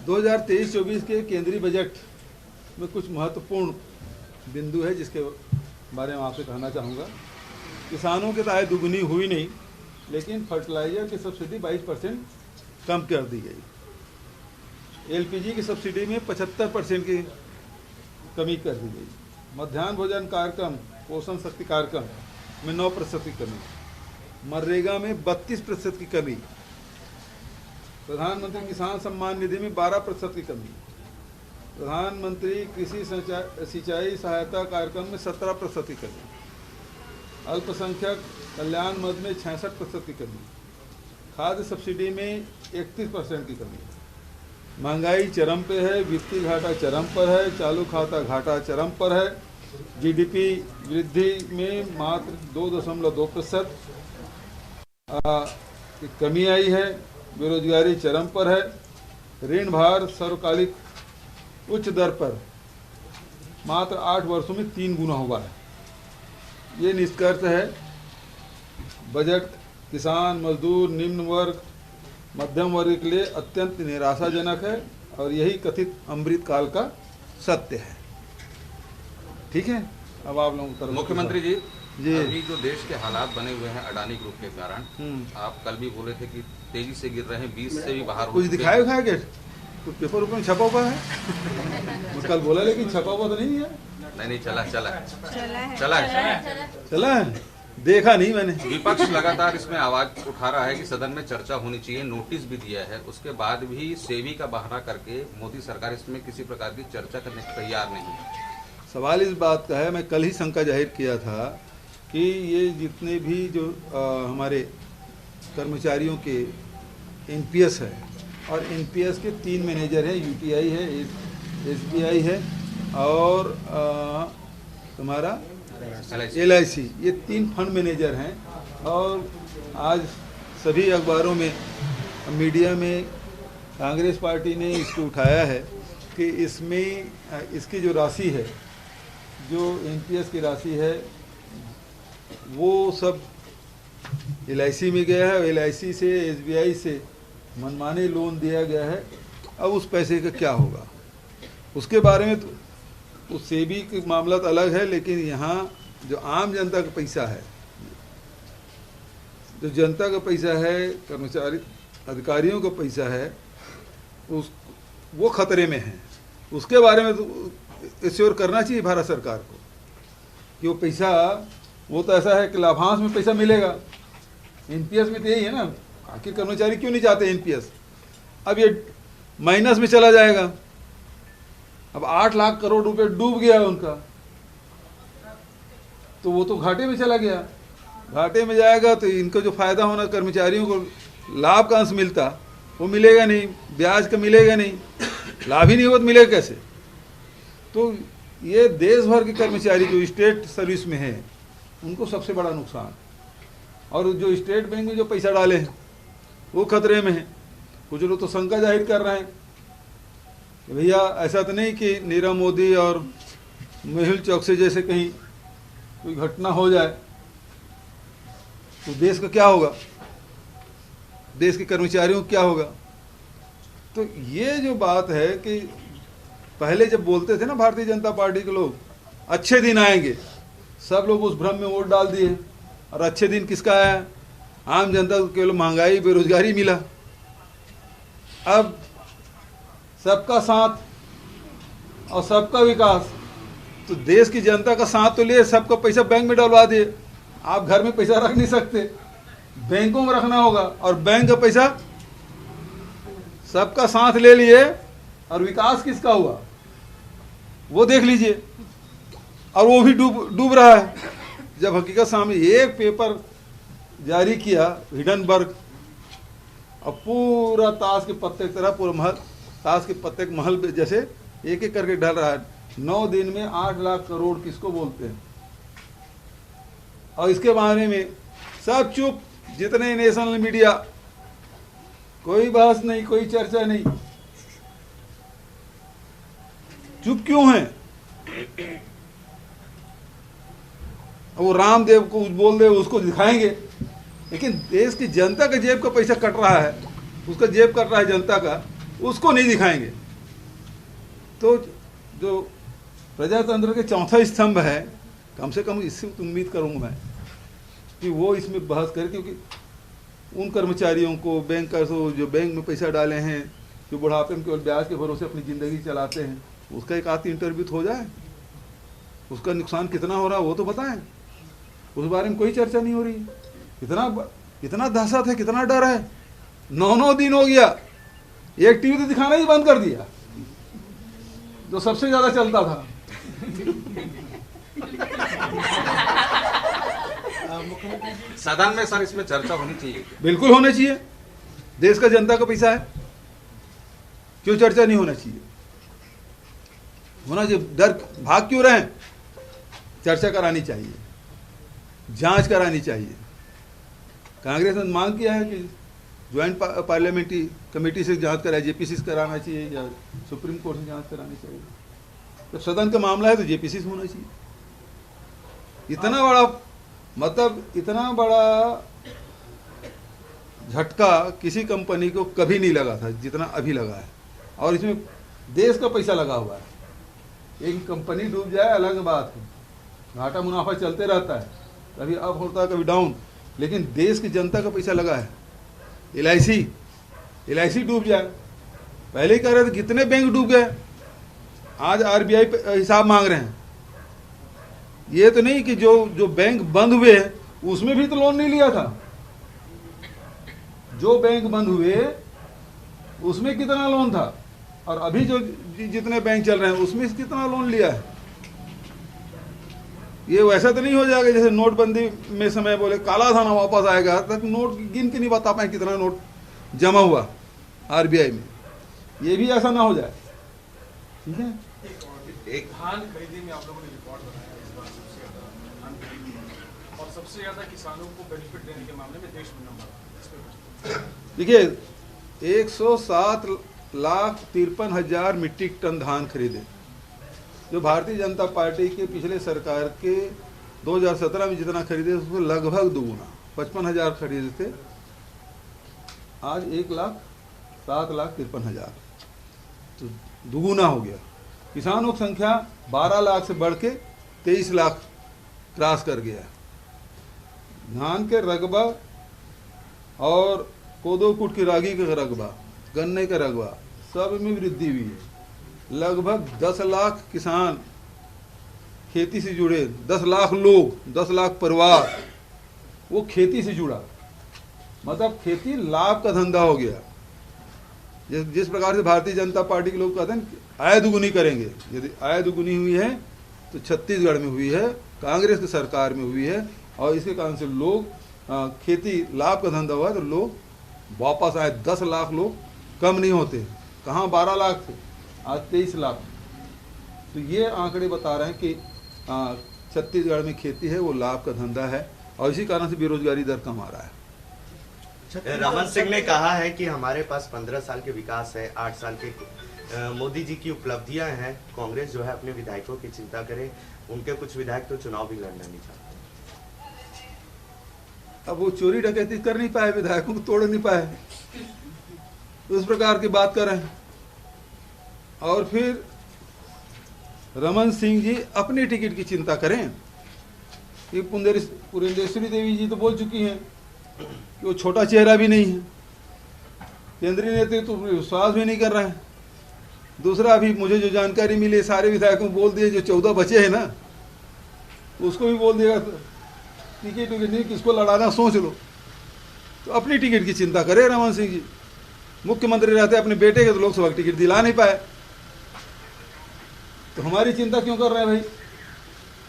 2023-24 के केंद्रीय बजट में कुछ महत्वपूर्ण बिंदु है जिसके बारे में आपसे कहना चाहूँगा। किसानों की तो आय दुगुनी हुई नहीं, लेकिन फर्टिलाइजर की सब्सिडी 22% कम कर दी गई। एलपीजी की सब्सिडी में 75% की कमी कर दी गई। मध्याह्न भोजन कार्यक्रम, पोषण शक्ति कार्यक्रम में 9% की कमी। मनरेगा में 32% की कमी। प्रधानमंत्री किसान सम्मान निधि में 12% की कमी। प्रधानमंत्री कृषि सिंचाई सहायता कार्यक्रम में 17% की कमी। अल्पसंख्यक कल्याण मद में 66% की कमी। खाद्य सब्सिडी में 31% की कमी। महंगाई चरम पे है, वित्तीय घाटा चरम पर है, चालू खाता घाटा चरम पर है। जीडीपी वृद्धि में मात्र 2.2% की कमी आई है। बेरोजगारी चरम पर है। ऋण भार सर्वकालिक उच्च दर पर मात्र 8 वर्षों में 3 गुना हुआ है। ये निष्कर्ष है। बजट किसान, मजदूर, निम्न वर्ग, मध्यम वर्ग के लिए अत्यंत निराशाजनक है और यही कथित अमृत काल का सत्य है। ठीक है, अब आप लोग मुख्यमंत्री जी अभी जो देश के हालात बने हुए हैं अडानी ग्रुप के कारण, आप कल भी बोले थे कि तेजी से गिर रहे हैं, 20 से भी बाहर हो कुछ दिखाया क्या कुछ पेपर ऊपर में छपा हुआ है? कल बोला लेकिन छपा हुआ तो नहीं है। नहीं चला है, देखा नहीं मैंने। विपक्ष लगातार इसमें आवाज उठा रहा है कि सदन में चर्चा होनी चाहिए, नोटिस भी दिया है, उसके बाद भी सेबी का बहाना करके मोदी सरकार इसमें किसी प्रकार की चर्चा करने को तैयार नहीं है। सवाल इस बात का है, मैं कल ही शंका जाहिर किया था कि ये जितने भी जो हमारे कर्मचारियों के एनपीएस है, और एनपीएस के 3 मैनेजर हैं, यूटीआई है, एसबीआई है और तुम्हारा एलआईसी, ये 3 फंड मैनेजर हैं। और आज सभी अखबारों में, मीडिया में कांग्रेस पार्टी ने इसको उठाया है कि इसमें इसकी जो राशि है, जो एनपीएस की राशि है, वो सब एलआईसी में गया है और एलआईसी से, एसबीआई से मनमाने लोन दिया गया है। अब उस पैसे का क्या होगा उसके बारे में तो सेबी का मामला तो अलग है, लेकिन यहाँ जो आम जनता का पैसा है, जो जनता का पैसा है, कर्मचारी अधिकारियों का पैसा है, वो खतरे में है। उसके बारे में तो एश्योर करना चाहिए भारत सरकार को कि वो पैसा, वो तो ऐसा है कि लाभांश में पैसा मिलेगा। एनपीएस में तो यही है ना, आखिर कर्मचारी क्यों नहीं चाहते एनपीएस? अब ये माइनस में चला जाएगा। अब 8 लाख करोड़ रुपए डूब गया उनका, तो वो तो घाटे में चला गया। घाटे में जाएगा तो इनको जो फायदा होना, कर्मचारियों को लाभ का अंश मिलता, वो मिलेगा नहीं, ब्याज का मिलेगा नहीं, लाभ ही नहीं हो तो मिलेगा कैसे? तो ये देश भर के कर्मचारी जो स्टेट सर्विस में हैं, उनको सबसे बड़ा नुकसान। और जो स्टेट बैंक में जो पैसा डाले हैं वो खतरे में है। कुछ लोग तो शंका जाहिर कर रहे हैं कि भैया ऐसा तो नहीं कि नीरव मोदी और मेहुल चौकसी जैसे कहीं कोई घटना हो जाए तो देश का क्या होगा, देश के कर्मचारियों को क्या होगा? तो ये जो बात है कि पहले जब बोलते थे ना भारतीय जनता पार्टी के लोग, अच्छे दिन आएंगे, सब लोग उस भ्रम में वोट डाल दिए। और अच्छे दिन किसका आया? आम जनता को केवल महंगाई, बेरोजगारी मिला। अब सबका साथ और सबका विकास, तो देश की जनता का साथ तो लिए, सबका पैसा बैंक में डलवा दिए। आप घर में पैसा रख नहीं सकते, बैंकों में रखना होगा, और बैंक का पैसा सबका साथ ले लिए, और विकास किसका हुआ वो देख लीजिए। और वो भी डूब रहा है। जब हकीकत सामने, एक पेपर जारी किया हिडनबर्ग, और पूरा ताश के पत्ते की तरह, पूरा महल, ताश के पत्ते के महल जैसे एक एक करके ढल रहा है। 9 दिन में 8 लाख करोड़ किसको बोलते हैं? और इसके बारे में सब चुप, जितने नेशनल मीडिया, कोई बहस नहीं, कोई चर्चा नहीं। चुप क्यों है? वो रामदेव को बोल दे, उसको दिखाएंगे, लेकिन देश की जनता का जेब का पैसा कट रहा है, उसका जेब कट रहा है जनता का, उसको नहीं दिखाएंगे। तो जो प्रजातंत्र के चौथा स्तंभ है, कम से कम इससे उम्मीद करूंगा मैं कि वो इसमें बहस करे, क्योंकि उन कर्मचारियों को, बैंकर्स को जो बैंक में पैसा डाले हैं, जो बुढ़ापे में केवल ब्याज के भरोसे अपनी ज़िंदगी चलाते हैं, उसका एक आध इंटरव्यू तो हो जाए, उसका नुकसान कितना हो रहा है वो तो बताएं। उस बारे में कोई चर्चा नहीं हो रही। इतना दहशत है, कितना डर है। 9 दिन हो गया, एक टीवी तो दिखाना ही बंद कर दिया जो सबसे ज्यादा चलता था। सदन में सर इसमें चर्चा होनी चाहिए। बिल्कुल होना चाहिए, देश का जनता का पैसा है, क्यों चर्चा नहीं होना चाहिए? होना चाहिए। डर भाग क्यों रहे? चर्चा करानी चाहिए, जांच करानी चाहिए। कांग्रेस ने मांग किया है कि ज्वाइंट पार्लियामेंट्री कमेटी से जांच कराए, जेपीसी से कराना चाहिए या सुप्रीम कोर्ट से जांच करानी चाहिए। तो सदन का मामला है तो जेपीसी से होना चाहिए। इतना बड़ा, मतलब इतना बड़ा झटका किसी कंपनी को कभी नहीं लगा था जितना अभी लगा है, और इसमें देश का पैसा लगा हुआ है। एक कंपनी डूब जाए अलग बात है, घाटा मुनाफा चलते रहता है, कभी अप होता है कभी डाउन, लेकिन देश की जनता का पैसा लगा है। एलआईसी डूब जाए, पहले ही कह रहे थे कितने बैंक डूब गए, आज आरबीआई हिसाब मांग रहे हैं। ये तो नहीं कि जो बैंक बंद हुए उसमें भी तो लोन नहीं लिया था। जो बैंक बंद हुए उसमें कितना लोन था, और अभी जो जितने बैंक चल रहे हैं उसमें से कितना लोन लिया है। ये वैसा तो नहीं हो जाएगा जैसे नोटबंदी में समय बोले काला धन वापस आएगा, तक नोट गिन के नहीं बता पाए कितना नोट जमा हुआ आरबीआई में। ये भी ऐसा ना हो जाए, ठीक है। एक धान खरीदी में आप लोगों ने रिकॉर्ड बनाया इस बार सबसे ज्यादा धान खरीदी में, और सबसे ज्यादा किसानों को बेनिफिट देने के मामले में देश में नंबर। देखिए 107,53,000 मीट्रिक टन धान खरीदे, जो भारतीय जनता पार्टी के पिछले सरकार के 2017 में जितना खरीदे उसमें लगभग दुगुना, 55,000 खरीदे थे, आज 1,07,53,000, तो दुगुना हो गया। किसानों की संख्या 12 लाख से बढ़ के 23 लाख क्रॉस कर गया। धान के रकबा और कोदो कूट की रागी का रकबा, गन्ने का रकबा, सब में वृद्धि हुई है। लगभग 10 लाख किसान खेती से जुड़े, 10 लाख लोग, 10 लाख परिवार वो खेती से जुड़ा, मतलब खेती लाभ का धंधा हो गया। जिस प्रकार से भारतीय जनता पार्टी के लोग कहते हैं आय दुगुनी करेंगे, यदि आय दुगुनी हुई है तो छत्तीसगढ़ में हुई है, कांग्रेस की सरकार में हुई है, और इसके कारण से लोग खेती लाभ का धंधा हुआ तो लोग वापस आए। 10 लाख लोग कम नहीं होते, कहाँ 12 लाख थे, आज 23 लाख। तो ये आंकड़े बता रहे हैं कि छत्तीसगढ़ में खेती है वो लाभ का धंधा है, और इसी कारण से बेरोजगारी दर कम आ रहा है। रमन सिंह ने कहा है कि हमारे पास 15 साल के विकास है, 8 साल के मोदी जी की उपलब्धियां हैं। कांग्रेस जो है अपने विधायकों की चिंता करे, उनके कुछ विधायक तो चुनाव भी लड़ना नहीं चाहते। अब वो चोरी डकैती कर नहीं पाए, विधायकों को तोड़ नहीं पाए, तो उस प्रकार की बात कर रहे हैं। और फिर रमन सिंह जी अपनी टिकट की चिंता करें। कि पुरेंदेश्वरी देवी जी तो बोल चुकी हैं कि वो छोटा चेहरा भी नहीं है, केंद्रीय नेतृत्व तो विश्वास भी नहीं कर रहा है। दूसरा, अभी मुझे जो जानकारी मिली सारे विधायकों को बोल दिए, जो 14 बचे हैं ना उसको भी बोल दिया टिकट नहीं, किसको लड़ाना सोच लो। तो अपनी टिकट की चिंता करे रमन सिंह जी। मुख्यमंत्री रहते अपने बेटे के तो लोकसभा की टिकट दिला नहीं पाए, तो हमारी चिंता क्यों कर रहे हैं भाई?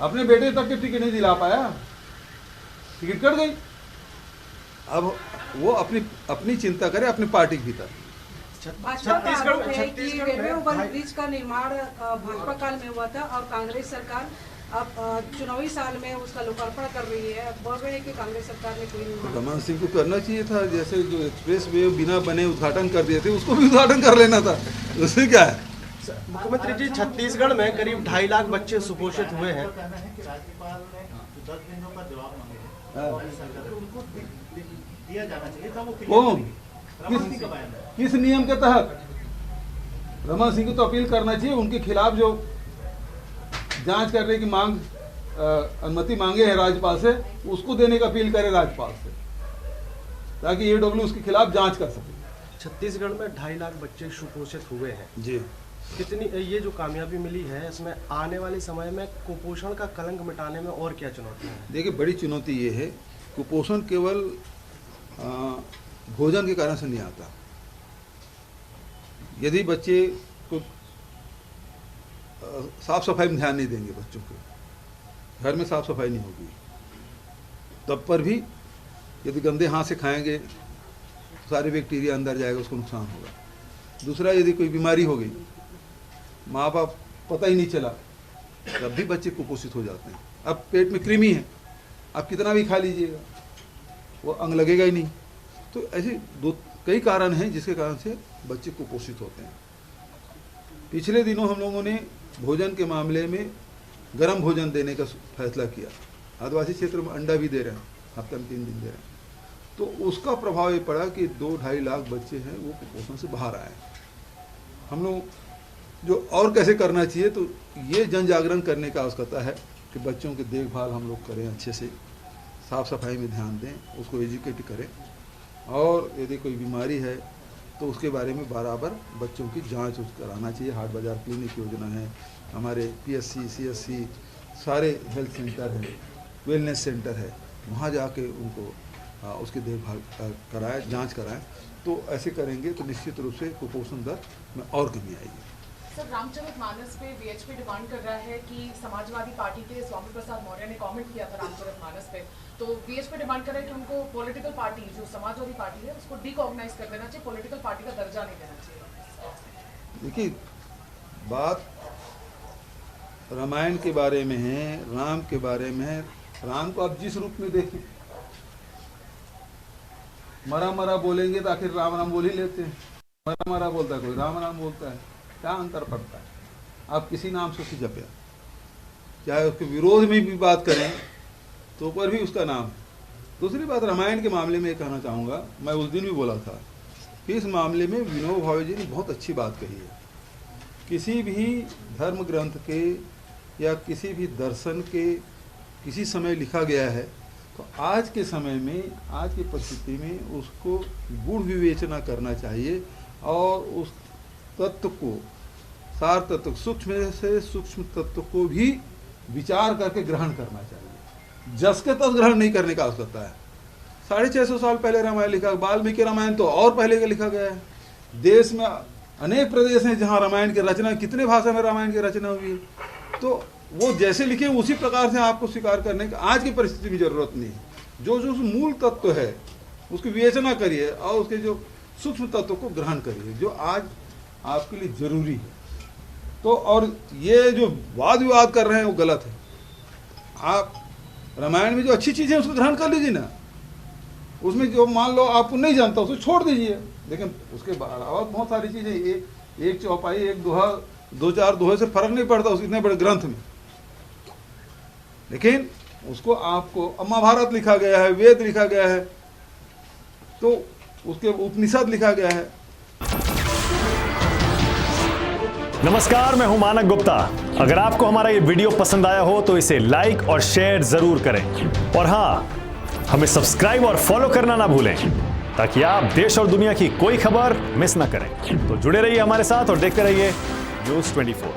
अपने बेटे तक की टिकट नहीं दिला पाया, टिकट कट गई। अब वो अपनी चिंता करे अपनी पार्टी के भीतर। छत्तीसगढ़ रेलवे ओवरब्रिज का निर्माण भाजपा काल में हुआ था, और कांग्रेस सरकार अब चुनावी साल में उसका लोकार्पण कर रही है। बोल रहे हैं कि कांग्रेस सरकार ने कोई निर्माण। रमन सिंह को करना चाहिए था, जैसे जो एक्सप्रेस वे बिना बने उद्घाटन कर दिए थे उसको भी उद्घाटन कर लेना था, उसमें क्या है। मुख्यमंत्री जी, छत्तीसगढ़ में करीब 2.5 लाख बच्चे सुपोषित हुए हैं। कौन, किस नियम के तहत? रमन सिंह को तो अपील करना चाहिए, उनके खिलाफ जो जांच करने की मांग अनुमति मांगे है राज्यपाल से, उसको देने की अपील करे राज्यपाल से, ताकि AW उसके खिलाफ जांच कर सके। छत्तीसगढ़ में 2.5 लाख बच्चे सुपोषित हुए हैं। जी, कितनी ये जो कामयाबी मिली है, इसमें आने वाले समय में कुपोषण का कलंक मिटाने में और क्या चुनौतियां हैं? देखिए बड़ी चुनौती ये है, कुपोषण केवल भोजन के कारण से नहीं आता। यदि बच्चे को साफ सफाई में ध्यान नहीं देंगे, बच्चों के घर में साफ सफाई नहीं होगी, तब पर भी यदि गंदे हाथ से खाएंगे सारे बैक्टीरिया अंदर जाएगा, उसको नुकसान होगा। दूसरा, यदि कोई बीमारी हो गई, माँ बाप पता ही नहीं चला, तब भी बच्चे कुपोषित हो जाते हैं। अब पेट में कृमि है, आप कितना भी खा लीजिएगा वो अंग लगेगा ही नहीं। तो ऐसे कई कारण हैं जिसके कारण से बच्चे कुपोषित होते हैं। पिछले दिनों हम लोगों ने भोजन के मामले में गर्म भोजन देने का फैसला किया। आदिवासी क्षेत्र में अंडा भी दे रहे हैं, हफ्ते में 3 दिन दे रहे हैं। तो उसका प्रभाव ये पड़ा कि 2-2.5 लाख बच्चे हैं वो कुपोषण से बाहर आए। हम लोग जो और कैसे करना चाहिए, तो ये जन जागरण करने का आवश्यकता है कि बच्चों की देखभाल हम लोग करें, अच्छे से साफ सफाई में ध्यान दें, उसको एजुकेट करें, और यदि कोई बीमारी है तो उसके बारे में बराबर बच्चों की जांच कराना चाहिए। हाट बाजार क्लिनिक योजना है, हमारे PSC CSC सारे हेल्थ सेंटर है, वेलनेस सेंटर है, वहाँ जाके उनको उसकी देखभाल कराएं, जांच कराएं। तो ऐसे करेंगे तो निश्चित रूप से कुपोषण दर में और कमी आएगी। सर, रामचरितमानस पे VHP डिमांड कर रहा है कि समाजवादी पार्टी के स्वामी प्रसाद मौर्य ने कमेंट किया था रामचरितमानस पे, तो VHP डिमांड कर रहा है कि उनको पॉलिटिकल पार्टी, जो समाजवादी पार्टी है, उसको डिकॉग्नाइज कर देना चाहिए, पॉलिटिकल पार्टी का दर्जा नहीं देना चाहिए। देखिए, बात रामायण के बारे में है, राम के बारे में है। राम को आप जिस रूप में देखिए, मरा मरा बोलेंगे तो आखिर राम राम बोल ही लेते हैं। मरा मरा बोलता है कोई, राम राम बोलता है, क्या अंतर पड़ता है? आप किसी नाम से उसे जपे, चाहे उसके विरोध में भी बात करें तो ऊपर भी उसका नाम है। दूसरी बात, रामायण के मामले में कहना चाहूँगा, मैं उस दिन भी बोला था कि इस मामले में विनोबा भावे जी ने बहुत अच्छी बात कही है। किसी भी धर्म ग्रंथ के या किसी भी दर्शन के किसी समय लिखा गया है तो आज के समय में, आज की परिस्थिति में उसको गुण विवेचना करना चाहिए और उस तत्व को, सार तत्व, सूक्ष्म से सूक्ष्म तत्व को भी विचार करके ग्रहण करना चाहिए। जस के तस ग्रहण नहीं करने का आवश्यकता है। 650 साल पहले रामायण लिखा, वाल्मीकि रामायण तो और पहले का लिखा गया है। देश में अनेक प्रदेश हैं जहाँ रामायण की रचना, कितने भाषा में रामायण की रचना हुई है। तो वो जैसे लिखे उसी प्रकार से आपको स्वीकार करने की आज की परिस्थिति में जरूरत नहीं है। जो जो मूल तत्व है उसकी विवेचना करिए और उसके जो सूक्ष्म तत्व को ग्रहण करिए, जो आज आपके लिए जरूरी है। तो और ये जो वाद विवाद कर रहे हैं वो गलत है। आप रामायण में जो अच्छी चीजें उसको ग्रहण कर लीजिए ना, उसमें जो मान लो आपको नहीं जानता उसको छोड़ दीजिए। लेकिन उसके अलावा बहुत सारी चीजें, एक चौपाई, एक दोहा, 2-4 दोहे से फर्क नहीं पड़ता उस इतने बड़े ग्रंथ में। लेकिन उसको आपको, महाभारत लिखा गया है, वेद लिखा गया है, तो उसके उपनिषद लिखा गया है। नमस्कार, मैं हूं मानक गुप्ता। अगर आपको हमारा ये वीडियो पसंद आया हो तो इसे लाइक और शेयर जरूर करें, और हाँ, हमें सब्सक्राइब और फॉलो करना ना भूलें ताकि आप देश और दुनिया की कोई खबर मिस ना करें। तो जुड़े रहिए हमारे साथ और देखते रहिए News 24।